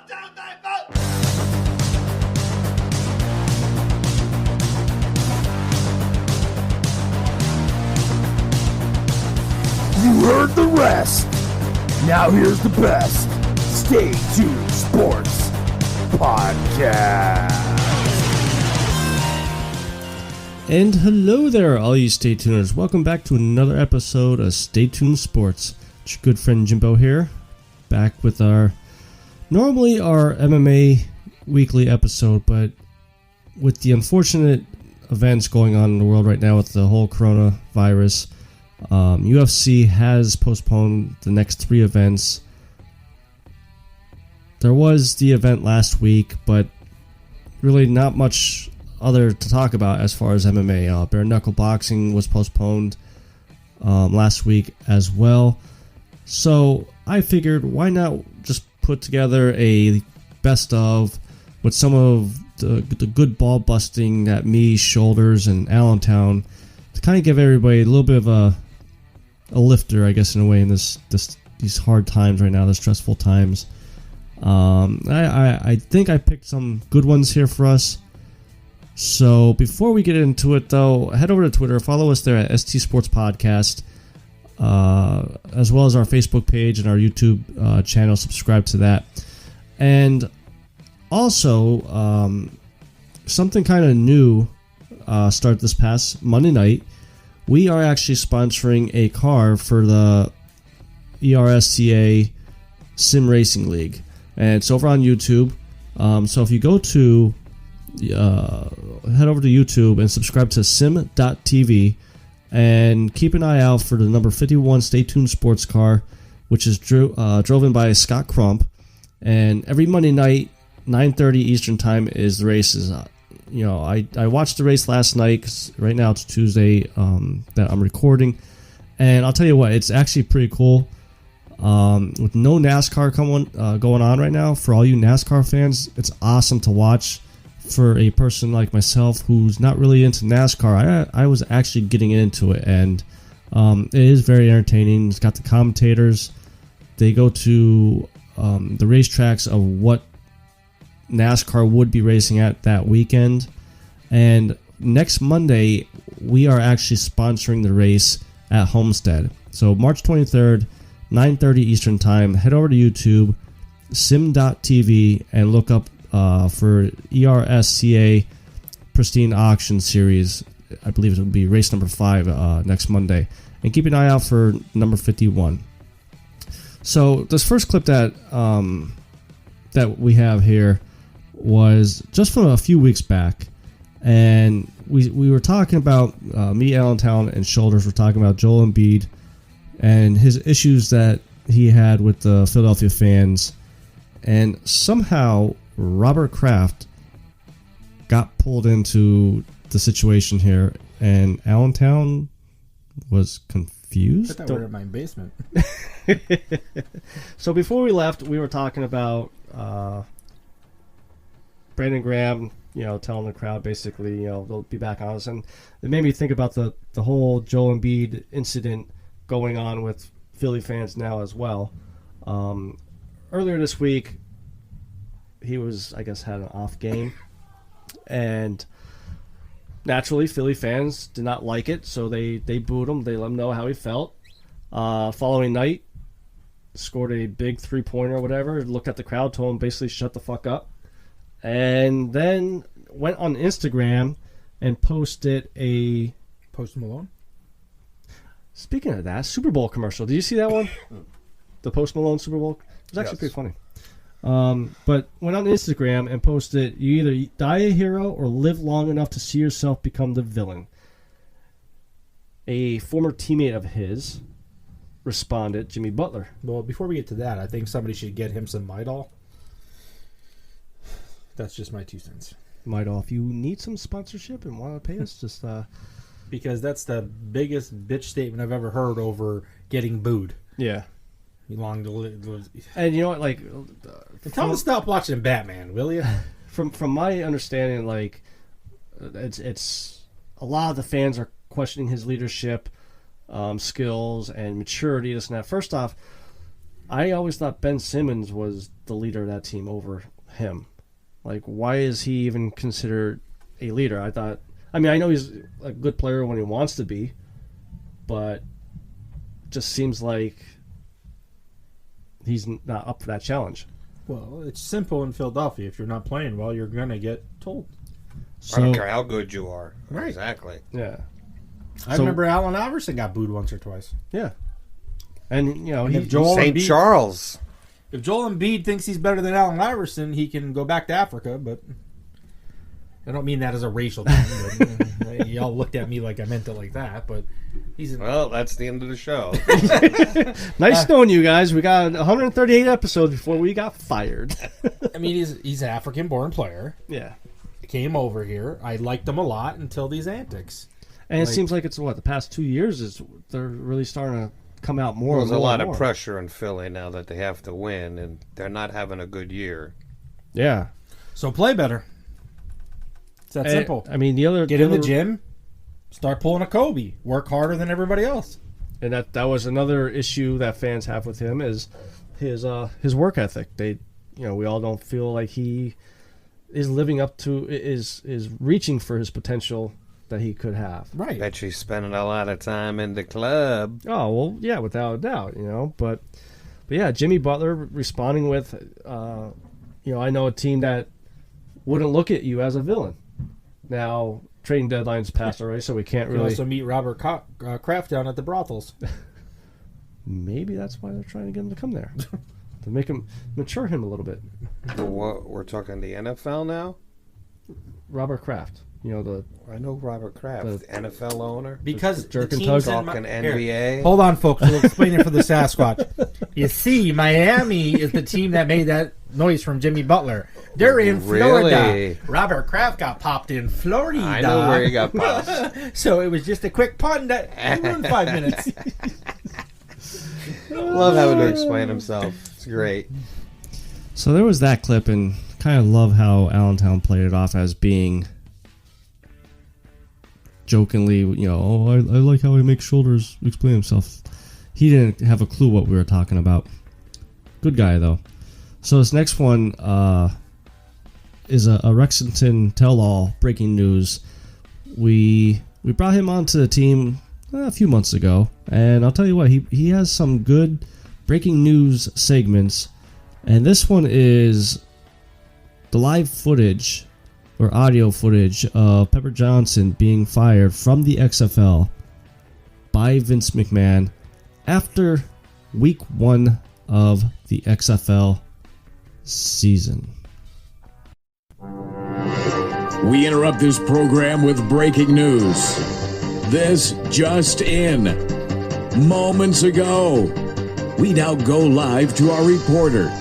down that boat! You heard the rest. Now here's the best. Stay Tuned Sports Podcast. And hello there, all you Stay Tuners. Welcome back to another episode of Stay Tuned Sports. It's your good friend Jimbo here, back with our MMA weekly episode, but with the unfortunate events going on in the world right now with the whole coronavirus, UFC has postponed the next 3 events. There was the event last week, but really not much other to talk about as far as MMA. Bare knuckle boxing was postponed last week as well. So I figured, why not just put together a best of with some of the good ball busting at me, Shoulders, and Allentown to kind of give everybody a little bit of a lifter, I guess, in a way, in these hard times right now, the stressful times. I think I picked some good ones here for us. So before we get into it, though, head over to Twitter, follow us there at ST Sports Podcast, as well as our Facebook page and our YouTube channel. Subscribe to that. And also, something kind of new started this past Monday night. We are actually sponsoring a car for the ERSCA Sim Racing League, and it's over on YouTube. So if you go to head over to YouTube and subscribe to sim.tv, and keep an eye out for the number 51 Stay Tuned Sports car, which is driven by Scott Crump. And every Monday night, 9:30 Eastern time, is the races. I watched the race last night, 'cause right now it's Tuesday that I'm recording, and I'll tell you what, it's actually pretty cool. With no NASCAR going on right now, for all you NASCAR fans, it's awesome to watch. For a person like myself who's not really into NASCAR, I was actually getting into it, and it is very entertaining. It's got the commentators. They go to the racetracks of what NASCAR would be racing at that weekend. And next Monday, we are actually sponsoring the race at Homestead. So March 23rd, 9:30 Eastern time, head over to YouTube, sim.tv, and look up for ERSCA Pristine Auction Series. I believe it will be race number 5 next Monday. And keep an eye out for number 51. So this first clip that we have here was just from a few weeks back, and we were talking about me, Allentown, and Shoulders were talking about Joel Embiid and his issues that he had with the Philadelphia fans, and somehow Robert Kraft got pulled into the situation here, and Allentown was confused. I thought we were in my basement. So before we left, we were talking about Brandon Graham, telling the crowd basically, they'll be back on us, and it made me think about the whole Joel Embiid incident going on with Philly fans now as well. Earlier this week, he was, I guess, had an off game, and naturally Philly fans did not like it, so they booed him. They let him know how he felt. Following night, scored a big 3-pointer or whatever, looked at the crowd, told him basically shut the fuck up, and then went on Instagram and posted a Post Malone? Speaking of that, Super Bowl commercial. Did you see that one? The Post Malone Super Bowl? It was actually pretty funny. But went on Instagram and posted, you either die a hero or live long enough to see yourself become the villain. A former teammate of his responded, Jimmy Butler. Well, before we get to that, I think somebody should get him some Midol. That's just my 2 cents. Midol, if you need some sponsorship and want to pay us, just... Because that's the biggest bitch statement I've ever heard over getting booed. Yeah. You long to live. And you know what, like... tell him to stop watching Batman, will you? From my understanding, like, it's a lot of the fans are questioning his leadership skills and maturity, this and that. First off, I always thought Ben Simmons was the leader of that team over him. Like, why is he even considered a leader? I know he's a good player when he wants to be, but it just seems like he's not up for that challenge. Well, it's simple in Philadelphia. If you're not playing well, you're going to get told. I don't care how good you are. Right. Exactly. Yeah. I remember Allen Iverson got booed once or twice. Yeah. And, if Joel St. Embiid, Charles. If Joel Embiid thinks he's better than Allen Iverson, he can go back to Africa, but I don't mean that as a racial thing. But, y'all looked at me like I meant it like that, but Well, that's the end of the show. Nice knowing you guys. We got 138 episodes before we got fired. I mean, he's an African-born player. Yeah. Came over here. I liked him a lot until these antics. And it seems like it's the past 2 years they're really starting to come out more. There's and a more lot and of more. pressure in Philly now that they have to win, and they're not having a good year. Yeah. So play better. It's that simple. I mean, Get in the gym, start pulling a Kobe, work harder than everybody else. And that was another issue that fans have with him is his work ethic. We all don't feel like he is living up to is reaching for his potential that he could have. Right. Bet you're spending a lot of time in the club. Oh, well, yeah, without a doubt, But yeah, Jimmy Butler responding with, I know a team that wouldn't look at you as a villain. Now, trading deadline's passed already, so we can't You really... also meet Robert Kraft down at the brothels. Maybe that's why they're trying to get him to come there. To make him, mature him a little bit. We're talking the NFL now? Robert Kraft. I know Robert Kraft, the NFL owner. Because the jerk the and teams tug. Talking NBA. Here, hold on, folks. We'll explain it for the Sasquatch. You see, Miami is the team that made that noise from Jimmy Butler. They're in Florida. Really? Robert Kraft got popped in Florida. I know where he got popped. So it was just a quick pun that ruined 5 minutes. Love having to explain himself. It's great. So there was that clip, and kind of love how Allentown played it off as being jokingly, I like how he makes Shoulders explain himself. He didn't have a clue what we were talking about. Good guy, though. So this next one is a Rexington Tellall breaking news. We brought him onto the team a few months ago, and I'll tell you what, he has some good breaking news segments, and this one is the live footage or audio footage of Pepper Johnson being fired from the XFL by Vince McMahon after week 1 of the XFL season. We interrupt this program with breaking news. This just in. Moments ago, we now go live to our reporter.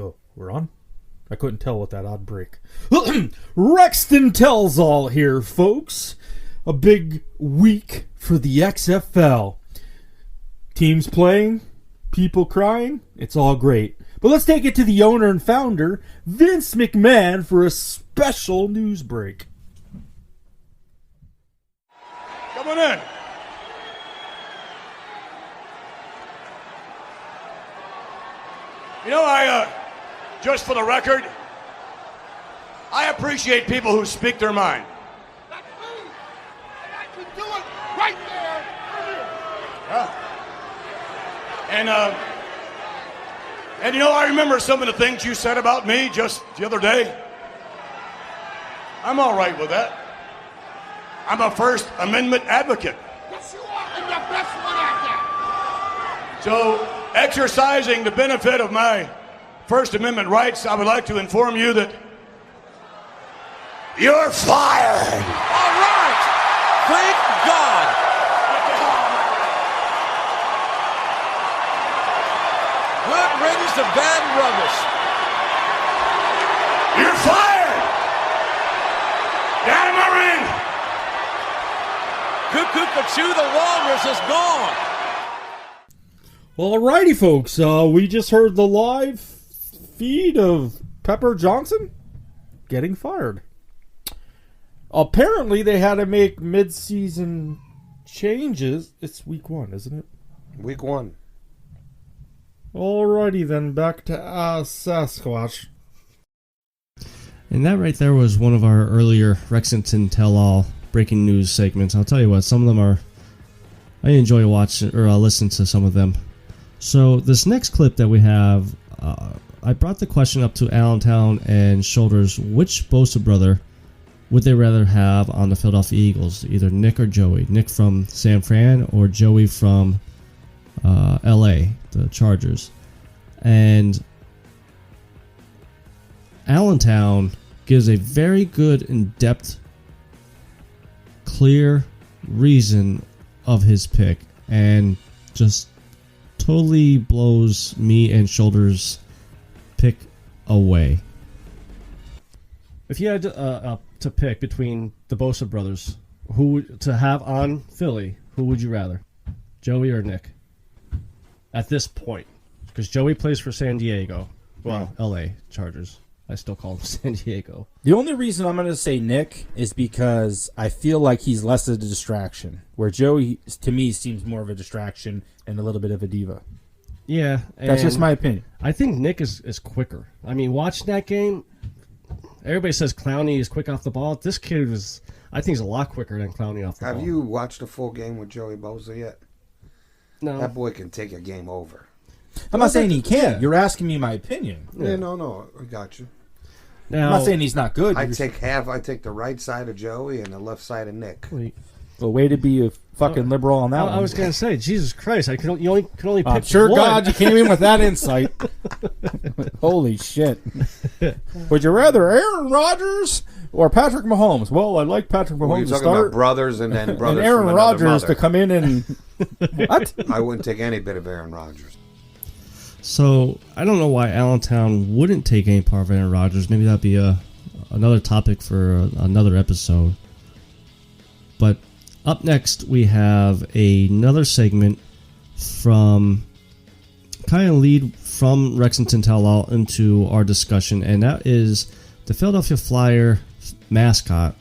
Oh, we're on? I couldn't tell with that odd break. Rexington Tellall here, folks. A big week for the XFL. Teams playing, people crying, it's all great. But let's take it to the owner and founder, Vince McMahon, for a special news break. Come on in. Just for the record, I appreciate people who speak their mind. That's me. And I can do it right there. And I remember some of the things you said about me just the other day. I'm all right with that. I'm a First Amendment advocate. Yes, you are. And the best one out So, exercising the benefit of my First Amendment rights, I would like to inform you that you're fired. All right. Thank God. Good riddance to bad rubbish. You're fired. Get out of my ring. Cuckoo-ca-choo, the walrus is gone. Alrighty, folks. We just heard the live feed of Pepper Johnson getting fired. Apparently, they had to make mid-season changes. It's week 1, isn't it? Week 1. Alrighty then, back to Sasquatch. And that right there was one of our earlier Rexington Tellall breaking news segments. I'll tell you what, some of them are... I enjoy watching or listening to some of them. So this next clip that we have, I brought the question up to Allentown and Shoulders, which Bosa brother would they rather have on the Philadelphia Eagles? Either Nick or Joey. Nick from San Fran or Joey from LA, the Chargers. And Allentown gives a very good, in-depth, clear reason of his pick, and just totally blows me and Shoulders' pick away. If you had to pick between the Bosa brothers, who to have on Philly, who would you rather, Joey or Nick? At this point, because Joey plays for San Diego, well, L.A. Chargers. I still call him San Diego. The only reason I'm going to say Nick is because I feel like he's less of a distraction, where Joey, to me, seems more of a distraction and a little bit of a diva. Yeah. That's just my opinion. I think Nick is quicker. I mean, watching that game, everybody says Clowney is quick off the ball. This kid was, I think, he's a lot quicker than Clowney off the ball. Have you watched a full game with Joey Bosa yet? No. That boy can take a game over. I'm not saying he can't. You're asking me my opinion. Yeah, no, I got you. Now, I'm not saying he's not good. I take the right side of Joey and the left side of Nick. Well, way to be a fucking liberal on that one. I was going to say, Jesus Christ, you can only pick I'm sure one. God you came in with that insight. Holy shit. Would you rather Aaron Rodgers or Patrick Mahomes? Well, I like Patrick Mahomes Well, you're to talking start. about brothers and then brothers and Aaron from another Rodgers mother. to come in and... What? I wouldn't take any bit of Aaron Rodgers. So, I don't know why Allentown wouldn't take any part of Aaron Rodgers. Maybe that'd be another topic for another episode. But up next, we have another segment from kind of lead from Rexington Tellall into our discussion, and that is the Philadelphia Flyer mascot,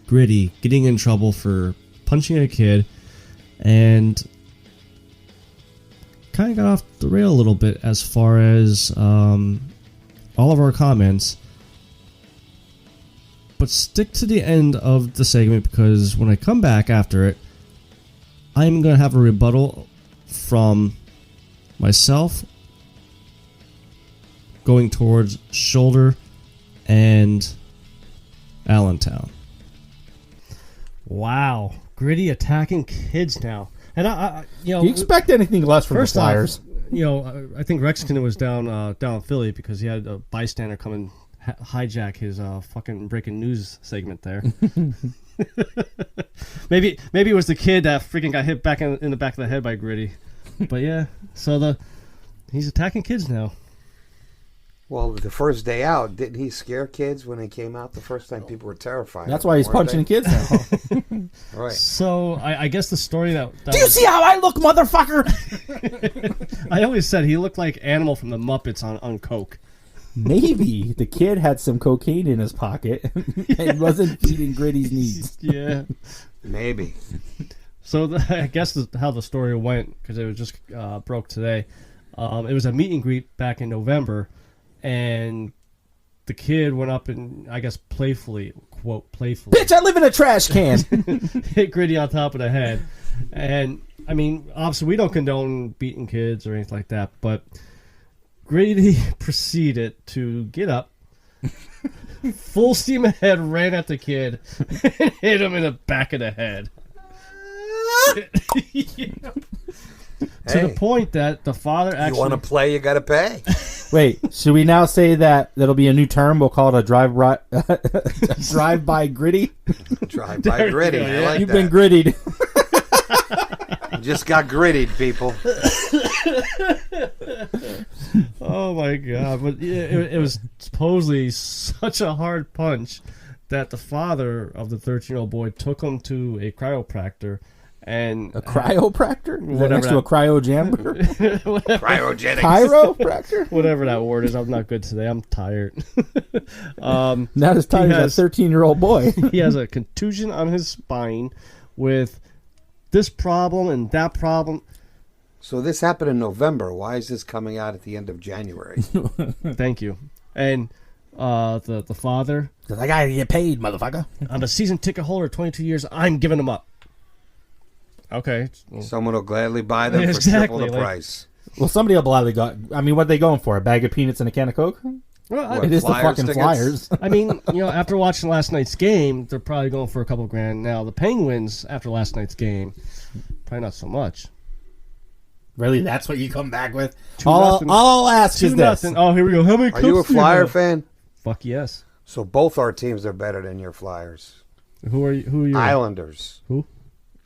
Gritty, getting in trouble for punching a kid, and kind of got off the rail a little bit as far as all of our comments. But stick to the end of the segment, because when I come back after it, I'm going to have a rebuttal from myself going towards Shoulder and Allentown. Wow. Gritty attacking kids now. And Do you expect anything less from the first Flyers? Off, I think Rexington was down in Philly because he had a bystander come and hijack his fucking breaking news segment there. maybe it was the kid that freaking got hit back in the back of the head by Gritty. But yeah, so he's attacking kids now. Well, the first day out, didn't he scare kids when he came out the first time? People were terrified. That's why he's punching kids now. Right. So I guess the story that Do you see how I look, motherfucker? I always said he looked like Animal from the Muppets on coke. Maybe the kid had some cocaine in his pocket and wasn't feeding Gritty's needs. Yeah. Maybe. So I guess how the story went, because it was just broke today. It was a meet and greet back in November, and the kid went up and, I guess playfully, quote, playfully. Bitch, I live in a trash can. Hit Gritty on top of the head. And, I mean, obviously we don't condone beating kids or anything like that, but Gritty proceeded to get up, full steam ahead, ran at the kid, and hit him in the back of the head. To the point that the father actually... You want to play, you got to pay. Wait, should we now say that'll be a new term? We'll call it a drive-by Gritty? Drive-by Gritty. Go, I yeah. like You've that. been grittied. You just got grittied, people. Oh my god! But yeah, it was supposedly such a hard punch that the father of the 13-year-old boy took him to a chiropractor. And A cryopractor? Is that Whatever next to a cryojamper? Cryogenics. Chiropractor? whatever that word is. I'm not good today. I'm tired. Not as tired as that 13-year-old boy. He has a contusion on his spine with this problem and that problem. So this happened in November. Why is this coming out at the end of January? Thank you. And the father, Because I gotta get paid, motherfucker. I'm a season ticket holder, 22 years. I'm giving them up. Okay. Someone will gladly buy them for Exactly, triple the like- price. Well, somebody will gladly go. I mean, what are they going for? A bag of peanuts and a can of Coke? Well, What, It is the Flyers fucking tickets? Flyers. I mean, after watching last night's game, they're probably going for a couple grand. Now, the Penguins, after last night's game, probably not so much. Really? That's what you come back with? 2-0. All I'll ask is this. 2-0. Oh, here we go. How many Are you a cups do Flyer have? fan? Fuck yes. So both our teams are better than your Flyers. Who are you? Islanders. Who?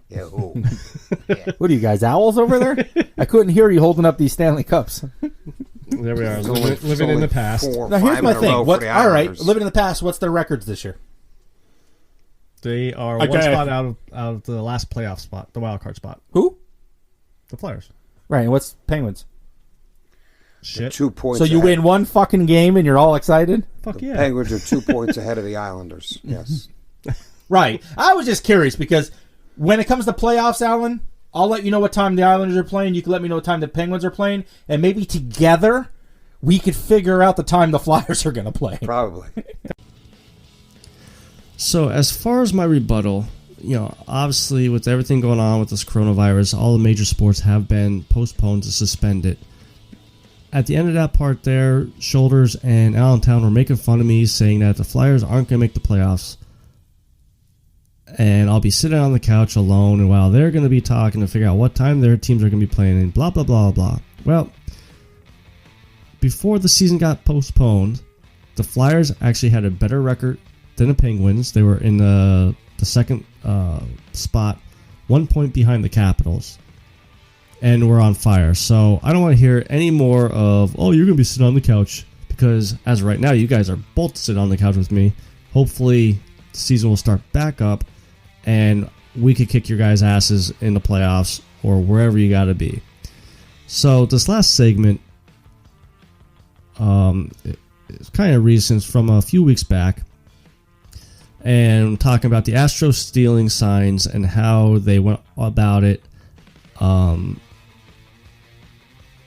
Yeah, who? What are you guys, owls over there? I couldn't hear you holding up these Stanley Cups. There we are. It's Living in only the past. 4 or Now, here's 5 my in a row thing. for What? the All right, Islanders. living in the past. What's their records this year? They are Okay. one spot out of the last playoff spot, the wild card spot. Who? The Flyers. Right. And what's Penguins? Shit. 2 points. So you ahead. win one fucking game and you're all excited? Fuck The yeah. Penguins are 2 points ahead of the Islanders. Yes. Right. I was just curious because when it comes to playoffs, Alan, I'll let you know what time the Islanders are playing. You can let me know what time the Penguins are playing. And maybe together we could figure out the time the Flyers are going to play. Probably. So as far as my rebuttal, obviously with everything going on with this coronavirus, all the major sports have been postponed to suspended. At the end of that part there, Shoulders and Allentown were making fun of me, saying that the Flyers aren't going to make the playoffs. And I'll be sitting on the couch alone, and while they're going to be talking to figure out what time their teams are going to be playing, and blah, blah, blah, blah. Well, before the season got postponed, the Flyers actually had a better record than the Penguins. They were in the second spot, 1 point behind the Capitals, and we're on fire. So I don't want to hear any more of, oh, you're going to be sitting on the couch, because as of right now, you guys are both sitting on the couch with me. Hopefully, the season will start back up, and we could kick your guys' asses in the playoffs or wherever you got to be. So this last segment it's kind of recent, from a few weeks back, and talking about the Astros stealing signs and how they went about it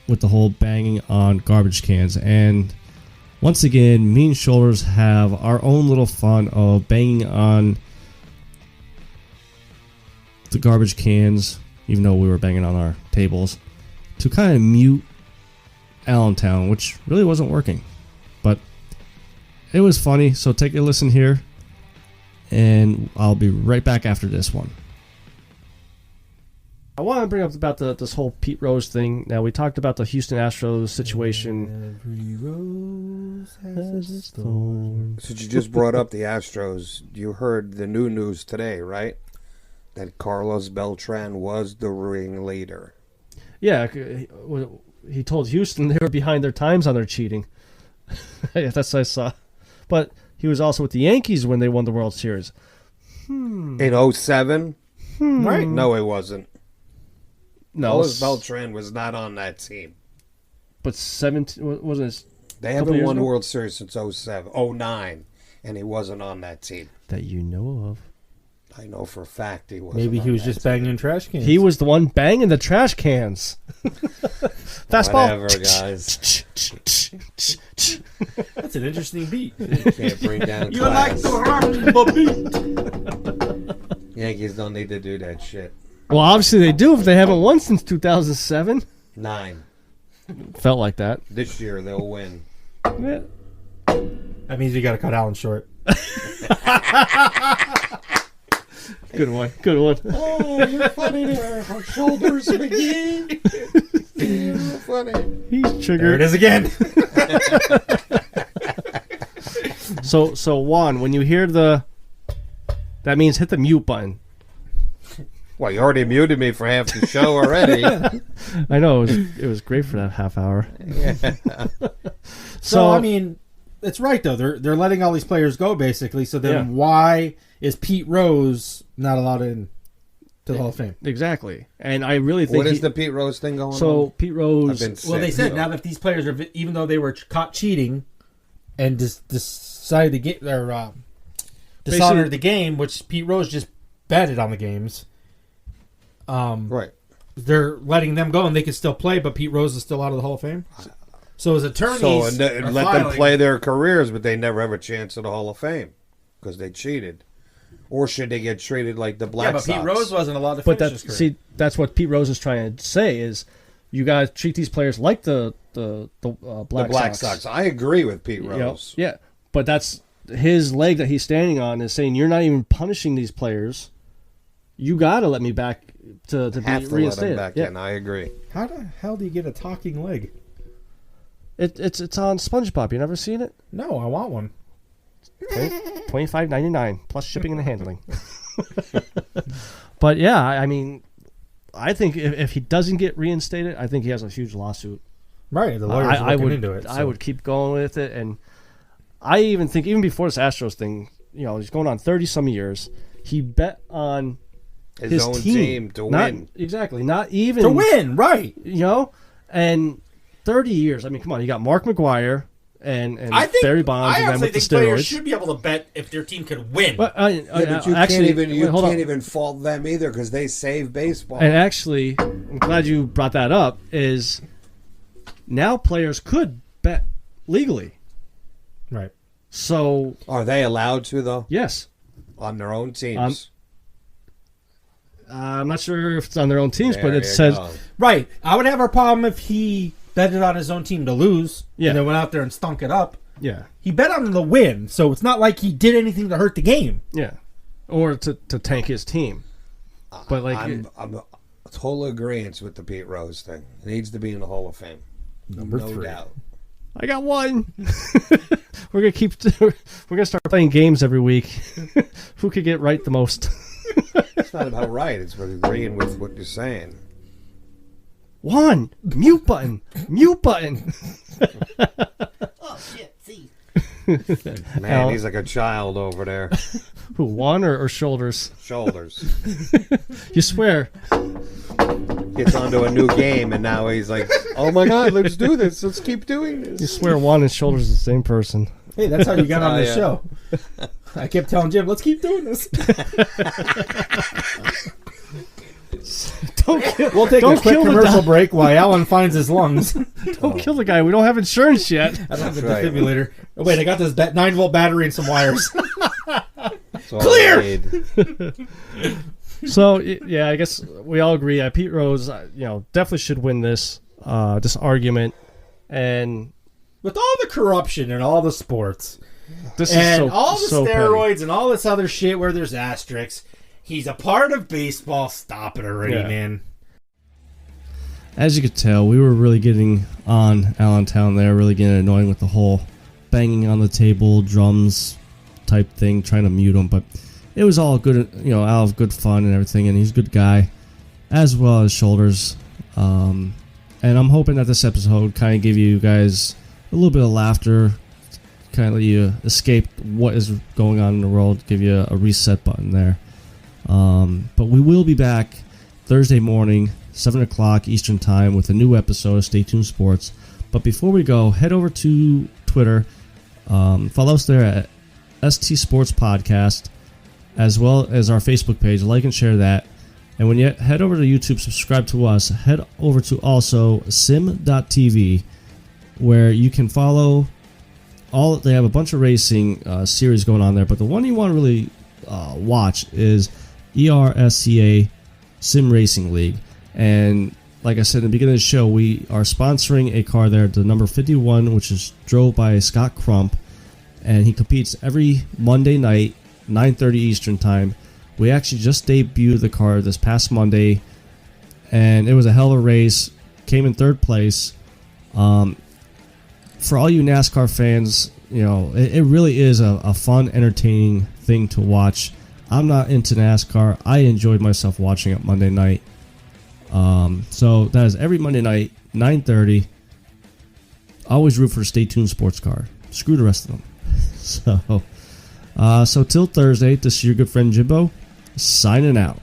with the whole banging on garbage cans. And once again, me and Shoulders have our own little fun of banging on the garbage cans, even though we were banging on our tables, to kind of mute Allentown, which really wasn't working. But it was funny, so take a listen here, and I'll be right back after this one. I want to bring up about this whole Pete Rose thing. Now, we talked about the Houston Astros situation. Every rose has its thorn. Since you just brought up the Astros, you heard the new news today, right? That Carlos Beltran was the ringleader. Yeah, he told Houston they were behind their times on their cheating. That's what I saw. But he was also with the Yankees when they won the World Series. In 07? Right. No, he wasn't. No, Carlos Beltran was not on that team. but 17 wasn't it? They Couple haven't years won ago? World Series since 09, and he wasn't on that team. That you know of. I know for a fact he wasn't. Maybe he on was that just team. banging trash cans. He was the one banging the trash cans. Fastball. Whatever, guys. That's an interesting beat. Can't bring down You like class. the rock the beat. Yankees don't need to do that shit. Well, obviously they do if they haven't won since 2007. 9. Felt like that. This year they'll win. Yeah. That means you got to cut Alan short. Good one. Good one. Oh, you're funny there. Our shoulders McGee. You're funny. He's There it triggered. is again. So Juan, when you hear that means hit the mute button. Well, you already muted me for half the show already. I know it was great for that half hour. So I mean, it's right though. They're letting all these players go basically. So then why is Pete Rose not allowed in to the Hall of Fame? Exactly. And I really think What is the Pete Rose thing going on? So Pete Rose. I've been Well, they sick, said so- now that these players are, even though they were caught cheating and decided to get their dishonored Basically- the game, which Pete Rose just betted on the games. Right. they're letting them go and they can still play, but Pete Rose is still out of the Hall of Fame. So his attorneys and let them play their careers, but they never have a chance at the Hall of Fame because they cheated. Or should they get treated like the Black Sox? Yeah, but Pete Rose wasn't allowed to But finish his career. that's what Pete Rose is trying to say is you got to treat these players like the Black Sox. I agree with Pete Rose. Yeah, but that's his leg that he's standing on is saying you're not even punishing these players. You got to let me back to be reinstated. Let him back in. I agree. How the hell do you get a talking leg? It's on SpongeBob. You never seen it? No, I want one. $25.99 plus shipping and handling. But yeah, I mean, I think if he doesn't get reinstated, I think he has a huge lawsuit. Right, the lawyers are looking into it. I would keep going with it, and I even think even before this Astros thing, he's going on 30-some years. He bet on his own team to win. Exactly, not even to win, right? And 30 years. I mean, come on, you got Mark McGwire and Barry Bonds, and then with the steroids. Players should be able to bet if their team could win. But but you can't even fault them either because they save baseball. And actually, I'm glad you brought that up. Is now players could bet legally, right? So are they allowed to though? Yes, on their own teams. I'm not sure if it's on their own teams, but it says right. I would have a problem if he betted on his own team to lose, and then went out there and stunk it up. Yeah, he bet on the win, so it's not like he did anything to hurt the game. Yeah, or to tank his team. But like, I'm total agreement with the Pete Rose thing. It needs to be in the Hall of Fame. Number no 3. Doubt. I got one. We're gonna start playing games every week. Who could get right the most? It's not about right. It's agreeing with what you're saying. One mute button. Mute button. Oh shit! See. Man, he's like a child over there. Who, one or shoulders? Shoulders. You swear. Gets onto a new game, and now he's like, oh my God, let's do this. Let's keep doing this. You swear one and shoulders is the same person. Hey, that's how you got on this show. I kept telling Jim, let's keep doing this. We'll take a quick commercial break while Alan finds his lungs. Don't kill the guy. We don't have insurance yet. I don't have a defibrillator. Oh, wait, I got this 9-volt battery and some wires. Clear! So, yeah, I guess we all agree. Pete Rose, definitely should win this argument. And with all the corruption in all the sports, all the steroids petty. And all this other shit where there's asterisks, he's a part of baseball. Stop it already, man. As you could tell, we were really getting on Allentown there, really getting annoying with the whole banging on the table, drums type thing, trying to mute him. But it was all good, out of good fun and everything. And he's a good guy, as well as Shoulders. And I'm hoping that this episode kind of give you guys a little bit of laughter, kind of let you escape what is going on in the world, give you a reset button there. But we will be back Thursday morning, 7 o'clock Eastern Time, with a new episode of Stay Tuned Sports. But before we go, head over to Twitter. Follow us there at ST Sports Podcast, as well as our Facebook page. Like and share that. And when you head over to YouTube, subscribe to us. Head over to also sim.tv, where you can follow they have a bunch of racing series going on there. But the one you want to really watch is ERSCA Sim Racing League. And like I said in the beginning of the show, we are sponsoring a car there, the number 51, which is drove by Scott Crump. And he competes every Monday night, 9:30 Eastern Time. We actually just debuted the car this past Monday, and it was a hell of a race. Came in third place. For all you NASCAR fans, it really is a fun, entertaining thing to watch. I'm not into NASCAR. I enjoyed myself watching it Monday night. So that is every Monday night, 9:30. Always root for Stay Tuned Sports Car. Screw the rest of them. So till Thursday, this is your good friend Jimbo, signing out.